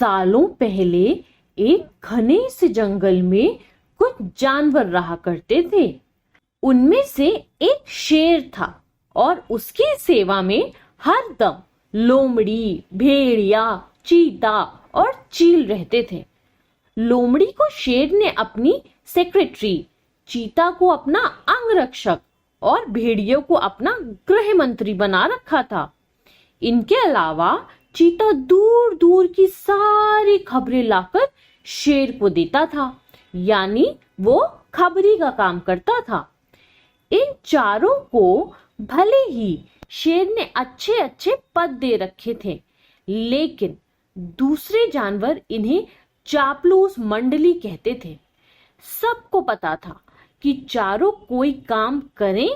सालों पहले एक घने से जंगल में कुछ जानवर रहा करते थे। उनमें से एक शेर था और उसकी सेवा में हरदम लोमड़ी, भेड़िया, चीता और चील रहते थे। लोमड़ी को शेर ने अपनी सेक्रेटरी, चीता को अपना अंगरक्षक और भेड़ियों को अपना गृह मंत्री बना रखा था। इनके अलावा चीता दूर दूर की सारी खबरें लाकर शेर को देता था, यानी वो खबरी का काम करता था। इन चारों को भले ही शेर ने अच्छे अच्छे पद दे रखे थे, लेकिन दूसरे जानवर इन्हें चापलूस मंडली कहते थे। सबको पता था कि चारों कोई काम करें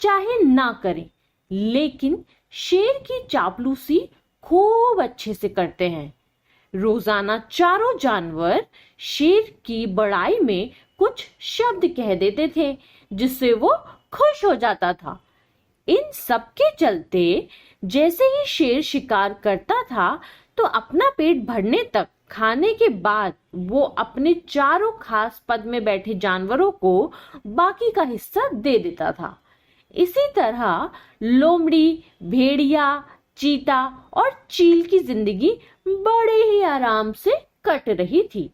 चाहे ना करें, लेकिन शेर की चापलूसी खूब अच्छे से करते हैं। रोजाना चारों जानवर शेर की बड़ाई में कुछ शब्द कह देते थे, जिससे वो खुश हो जाता था। इन सब के चलते जैसे ही शेर शिकार करता था तो अपना पेट भरने तक खाने के बाद वो अपने चारों खास पद में बैठे जानवरों को बाकी का हिस्सा दे देता था। इसी तरह लोमड़ी, भेड़िया, चीता और चील की जिंदगी बड़े ही आराम से कट रही थी।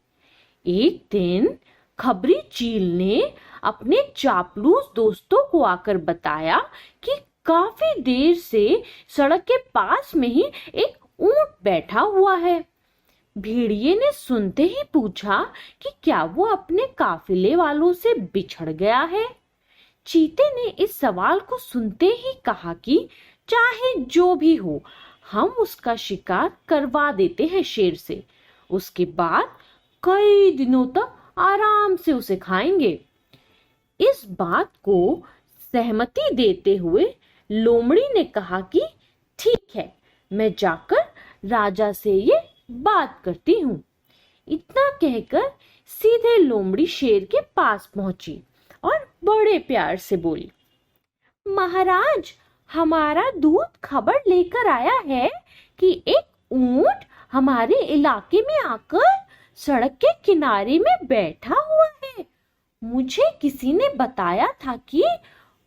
एक दिन खबरी चील ने अपने चापलूस दोस्तों को आकर बताया कि काफी देर से सड़क के पास में ही एक ऊंट बैठा हुआ है। भेड़िए ने सुनते ही पूछा कि क्या वो अपने काफिले वालों से बिछड़ गया है। चीते ने इस सवाल को सुनते ही कहा कि चाहे जो भी हो, हम उसका शिकार करवा देते हैं शेर से। उसके बाद कई दिनों तक आराम से उसे खाएंगे। इस बात को सहमति देते हुए लोमड़ी ने कहा कि ठीक है, मैं जाकर राजा से ये बात करती हूँ। इतना कहकर सीधे लोमड़ी शेर के पास पहुंची और बड़े प्यार से बोली, महाराज, हमारा दूत खबर लेकर आया है कि एक ऊंट हमारे इलाके में आकर सड़क के किनारे में बैठा हुआ है। मुझे किसी ने बताया था कि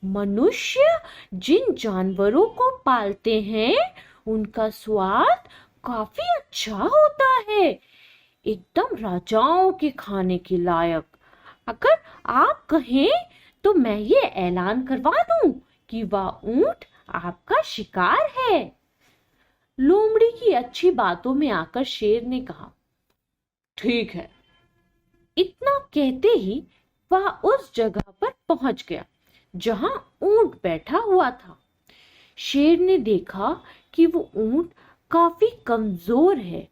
मनुष्य जिन जानवरों को पालते हैं उनका स्वाद काफी अच्छा होता है, एकदम राजाओं के खाने के लायक। अगर आप कहें तो मैं ये ऐलान करवा दूं कि वह ऊंट आपका शिकार है। लोमड़ी की अच्छी बातों में आकर शेर ने कहा, ठीक है। इतना कहते ही वह उस जगह पर पहुंच गया जहां ऊंट बैठा हुआ था। शेर ने देखा कि वो ऊंट काफी कमजोर है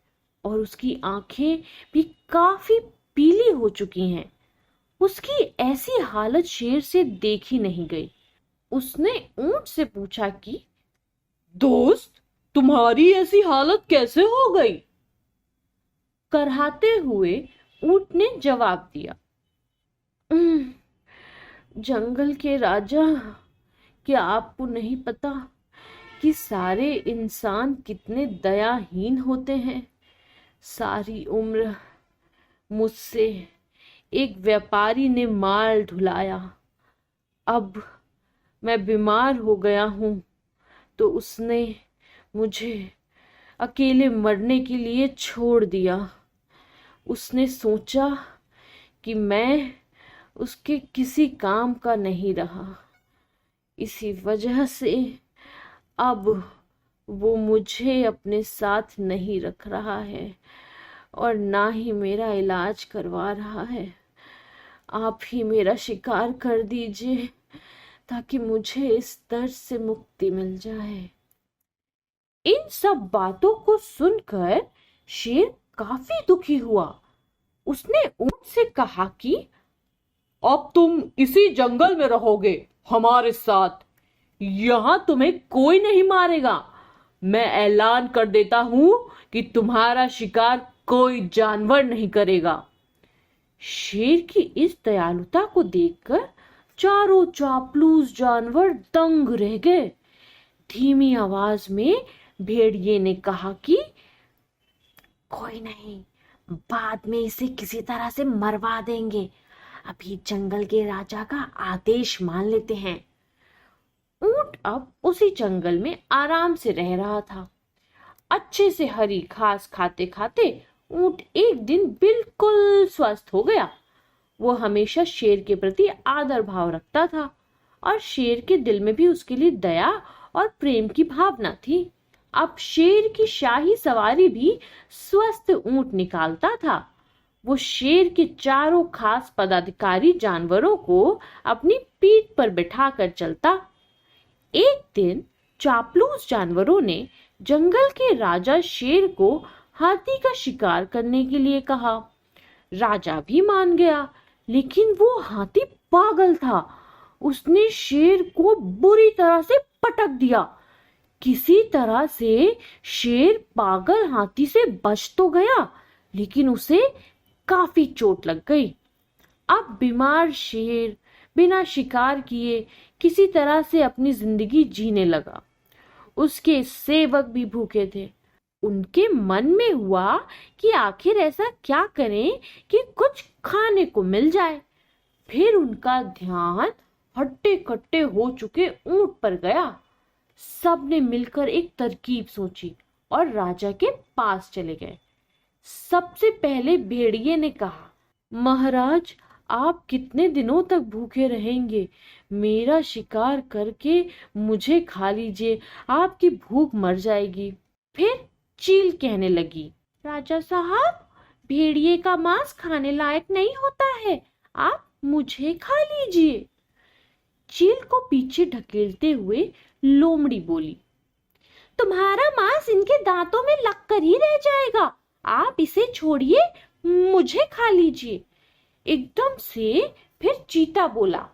और उसकी आंखें भी काफी पीली हो चुकी हैं। उसकी ऐसी हालत शेर से देखी नहीं गई। उसने ऊंट से पूछा कि दोस्त, तुम्हारी ऐसी हालत कैसे हो गई? करहाते हुए ऊंट ने जवाब दिया, जंगल के राजा, क्या आपको नहीं पता कि सारे इंसान कितने दयाहीन होते हैं? सारी उम्र मुझसे एक व्यापारी ने माल ढुलाया। अब मैं बीमार हो गया हूं तो उसने मुझे अकेले मरने के लिए छोड़ दिया। उसने सोचा कि मैं उसके किसी काम का नहीं रहा, इसी वजह से अब वो मुझे अपने साथ नहीं रख रहा है और ना ही मेरा इलाज करवा रहा है। आप ही मेरा शिकार कर दीजिए ताकि मुझे इस दर्द से मुक्ति मिल जाए। इन सब बातों को सुनकर शेर काफी दुखी हुआ। उसने ऊंट से कहा कि अब तुम इसी जंगल में रहोगे हमारे साथ। यहां तुम्हें कोई नहीं मारेगा। मैं ऐलान कर देता हूं कि तुम्हारा शिकार कोई जानवर नहीं करेगा। शेर की इस दयालुता को देखकर चारों चापलूस जानवर दंग रह गए। धीमी आवाज में भेड़िए ने कहा कि कोई नहीं, बाद में इसे किसी तरह से मरवा देंगे, अभी जंगल के राजा का आदेश मान लेते हैं। ऊंट अब उसी जंगल में आराम से रह रहा था। अच्छे से हरी घास खाते खाते ऊंट एक दिन बिल्कुल स्वस्थ हो गया। वो हमेशा शेर के प्रति आदर भाव रखता था और शेर के दिल में भी उसके लिए दया और प्रेम की भावना थी। अब शेर की शाही सवारी भी स्वस्थ ऊंट निकालता था। वो शेर के चारों खास पदाधिकारी जानवरों को अपनी पीठ पर बिठाकर चलता। एक दिन चापलूस जानवरों ने जंगल के राजा शेर को हाथी का शिकार करने के लिए कहा। राजा भी मान गया, लेकिन वो हाथी पागल था। उसने शेर को बुरी तरह से पटक दिया। किसी तरह से शेर पागल हाथी से बच तो गया, लेकिन उसे काफी चोट लग गई। अब बीमार शेर बिना शिकार किए किसी तरह से अपनी जिंदगी जीने लगा। उसके सेवक भी भूखे थे। उनके मन में हुआ कि आखिर ऐसा क्या करें कि कुछ खाने को मिल जाए। फिर उनका ध्यान हट्टे कट्टे हो चुके ऊंट पर गया। सबने मिलकर एक तरकीब सोची और राजा के पास चले गए। सबसे पहले भेड़िए ने कहा, महाराज, आप कितने दिनों तक भूखे रहेंगे? मेरा शिकार करके मुझे खा लीजिए, आपकी भूख मर जाएगी। फिर चील कहने लगी, राजा साहब, भेड़िए का मांस खाने लायक नहीं होता है, आप मुझे खा लीजिए। चील को पीछे ढकेलते हुए लोमड़ी बोली, तुम्हारा मांस इनके दांतों में लगकर ही रह जाएगा, आप इसे छोड़िए, मुझे खा लीजिए। एकदम से फिर चीता बोला,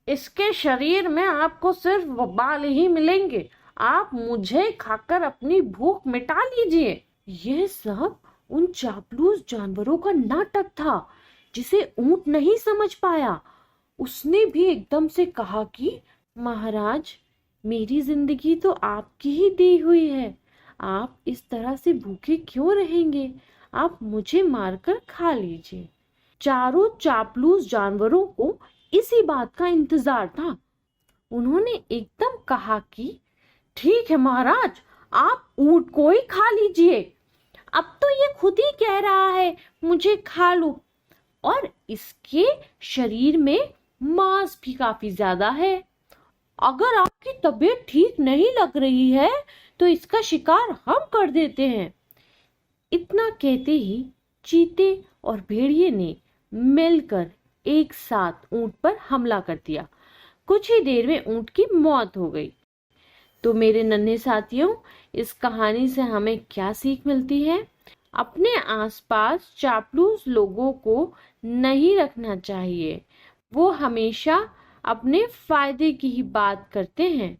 इसके शरीर में आपको सिर्फ बाल ही मिलेंगे, आप मुझे खाकर अपनी भूख मिटा लीजिए। यह सब उन चापलूस जानवरों का नाटक था जिसे ऊंट नहीं समझ पाया। उसने भी एकदम से कहा कि महाराज, मेरी जिंदगी तो आपकी ही दी हुई है, आप इस तरह से भूखे क्यों रहेंगे? आप मुझे मारकर खा लीजिए। चारों चापलूस जानवरों को इसी बात का इंतजार था। उन्होंने एकदम कहा कि ठीक है महाराज, आप ऊंट को ही खा लीजिए। अब तो ये खुद ही कह रहा है मुझे खा लो, और इसके शरीर में मांस भी काफी ज्यादा है। अगर आपकी तबीयत ठीक नहीं लग रही है तो इसका शिकार हम कर देते हैं। इतना कहते ही चीते और भेड़िए ने मिलकर एक साथ ऊंट पर हमला कर दिया। कुछ ही देर में ऊंट की मौत हो गई। तो मेरे नन्हे साथियों, इस कहानी से हमें क्या सीख मिलती है? अपने आसपास चापलूस लोगों को नहीं रखना चाहिए। वो हमेशा अपने फायदे की ही बात करते हैं।